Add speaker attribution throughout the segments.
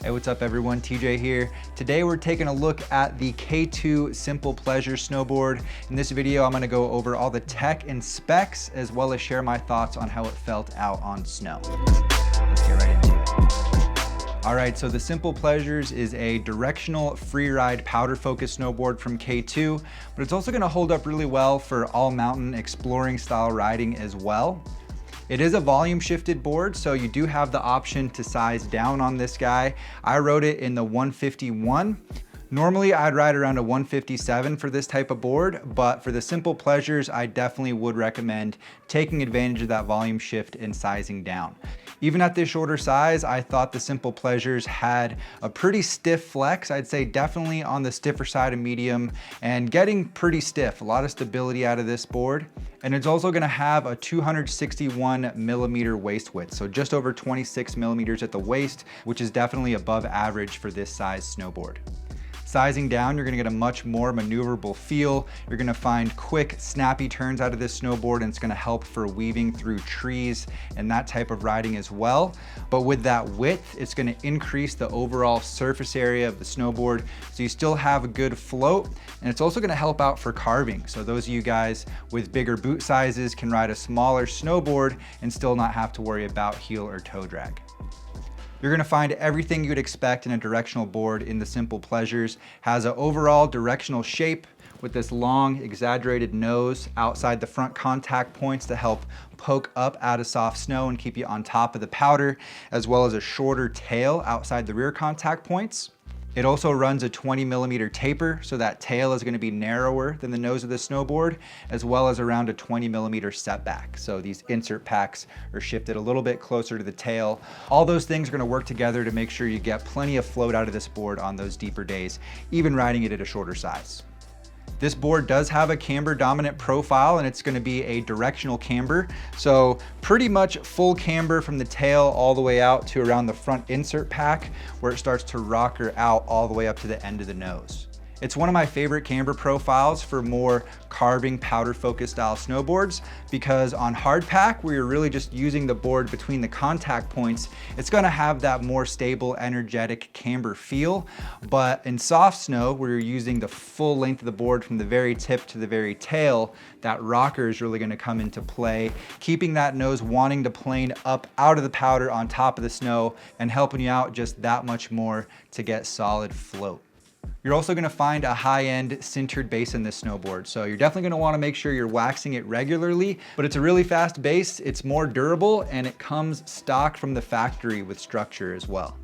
Speaker 1: Hey, what's up everyone? TJ here. Today we're taking a look at the K2 Simple Pleasure snowboard. In this video, I'm gonna go over all the tech and specs, as well as share my thoughts on how it felt out on snow. Let's get right into it. All right, so the Simple Pleasures is a directional freeride powder focus snowboard from K2, but it's also gonna hold up really well for all mountain exploring style riding as well. It is a volume shifted board, so you do have the option to size down on this guy. I rode it in the 151. Normally I'd ride around a 157 for this type of board, but for the Simple Pleasures, I definitely would recommend taking advantage of that volume shift and sizing down. Even at this shorter size, I thought the Simple Pleasures had a pretty stiff flex. I'd say definitely on the stiffer side of medium and getting pretty stiff. A lot of stability out of this board. And it's also gonna have a 261 millimeter waist width. So just over 26 millimeters at the waist, which is definitely above average for this size snowboard. Sizing down, you're gonna get a much more maneuverable feel. You're gonna find quick, snappy turns out of this snowboard, and it's gonna help for weaving through trees and that type of riding as well. But with that width, it's gonna increase the overall surface area of the snowboard, so you still have a good float, and it's also gonna help out for carving. So those of you guys with bigger boot sizes can ride a smaller snowboard and still not have to worry about heel or toe drag. You're gonna find everything you'd expect in a directional board in the Simple Pleasures. Has an overall directional shape with this long, exaggerated nose outside the front contact points to help poke up out of soft snow and keep you on top of the powder, as well as a shorter tail outside the rear contact points. It also runs a 20 millimeter taper, so that tail is gonna be narrower than the nose of the snowboard, as well as around a 20 millimeter setback. So these insert packs are shifted a little bit closer to the tail. All those things are gonna work together to make sure you get plenty of float out of this board on those deeper days, even riding it at a shorter size. This board does have a camber dominant profile, and it's gonna be a directional camber. So pretty much full camber from the tail all the way out to around the front insert pack, where it starts to rocker out all the way up to the end of the nose. It's one of my favorite camber profiles for more carving powder focus style snowboards, because on hard pack, where you're really just using the board between the contact points, it's gonna have that more stable, energetic camber feel. But in soft snow, where you're using the full length of the board from the very tip to the very tail, that rocker is really gonna come into play, keeping that nose wanting to plane up out of the powder on top of the snow and helping you out just that much more to get solid float. You're also gonna find a high-end sintered base in this snowboard. So you're definitely gonna wanna make sure you're waxing it regularly, but it's a really fast base, it's more durable, and it comes stock from the factory with structure as well.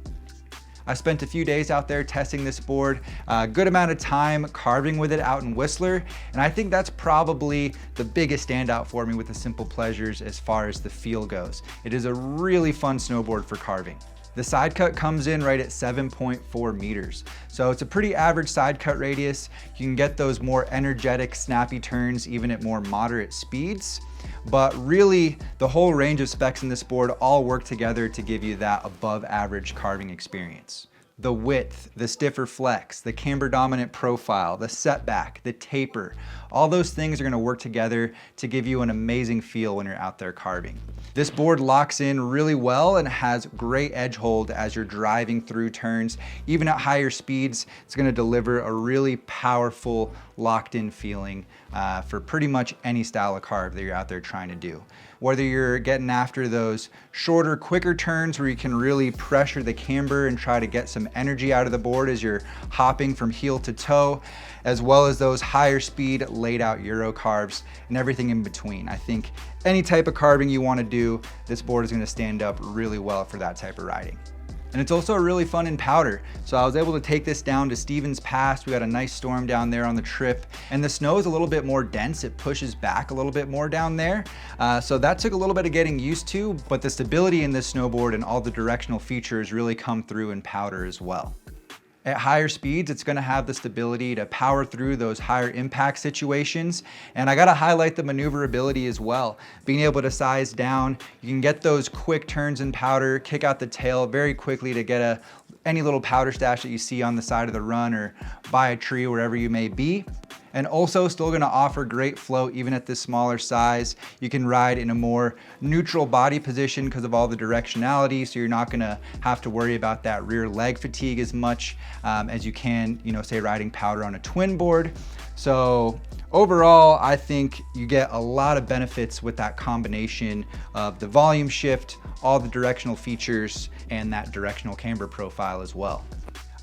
Speaker 1: I spent a few days out there testing this board, a good amount of time carving with it out in Whistler, and I think that's probably the biggest standout for me with the Simple Pleasures as far as the feel goes. It is a really fun snowboard for carving. The side cut comes in right at 7.4 meters. So it's a pretty average side cut radius. You can get those more energetic, snappy turns even at more moderate speeds. But really, the whole range of specs in this board all work together to give you that above average carving experience. The width, the stiffer flex, the camber dominant profile, the setback, the taper, all those things are gonna work together to give you an amazing feel when you're out there carving. This board locks in really well and has great edge hold as you're driving through turns. Even at higher speeds, it's gonna deliver a really powerful, locked in feeling for pretty much any style of carve that you're out there trying to do. Whether you're getting after those shorter, quicker turns where you can really pressure the camber and try to get some energy out of the board as you're hopping from heel to toe, as well as those higher speed laid out Euro carves and everything in between. I think any type of carving you want to do, this board is going to stand up really well for that type of riding. And it's also really fun in powder. So I was able to take this down to Stevens Pass. We got a nice storm down there on the trip, and the snow is a little bit more dense. It pushes back a little bit more down there. So that took a little bit of getting used to, but the stability in this snowboard and all the directional features really come through in powder as well. At higher speeds, it's gonna have the stability to power through those higher impact situations. And I gotta highlight the maneuverability as well. Being able to size down, you can get those quick turns in powder, kick out the tail very quickly to get any little powder stash that you see on the side of the run or by a tree, wherever you may be. and also still gonna offer great flow even at this smaller size. You can ride in a more neutral body position because of all the directionality, so you're not gonna have to worry about that rear leg fatigue as much as you can, say riding powder on a twin board. So overall, I think you get a lot of benefits with that combination of the volume shift, all the directional features, and that directional camber profile as well.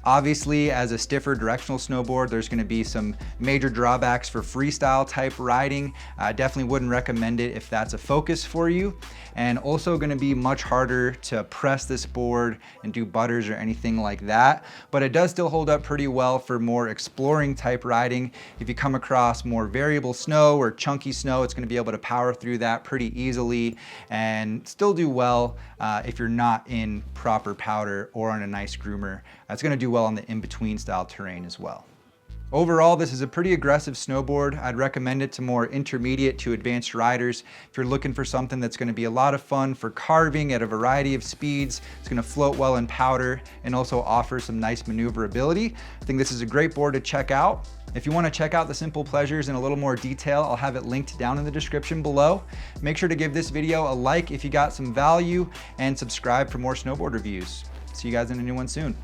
Speaker 1: Obviously, as a stiffer directional snowboard, there's gonna be some major drawbacks for freestyle type riding. I definitely wouldn't recommend it if that's a focus for you. And also gonna be much harder to press this board and do butters or anything like that. But it does still hold up pretty well for more exploring type riding. If you come across more variable snow or chunky snow, it's gonna be able to power through that pretty easily and still do well if you're not in proper powder or on a nice groomer. It's gonna do well on the in-between style terrain as well. Overall, this is a pretty aggressive snowboard. I'd recommend it to more intermediate to advanced riders. If you're looking for something that's gonna be a lot of fun for carving at a variety of speeds, it's gonna float well in powder and also offer some nice maneuverability. I think this is a great board to check out. If you wanna check out the Simple Pleasures in a little more detail, I'll have it linked down in the description below. Make sure to give this video a like if you got some value and subscribe for more snowboard reviews. See you guys in a new one soon.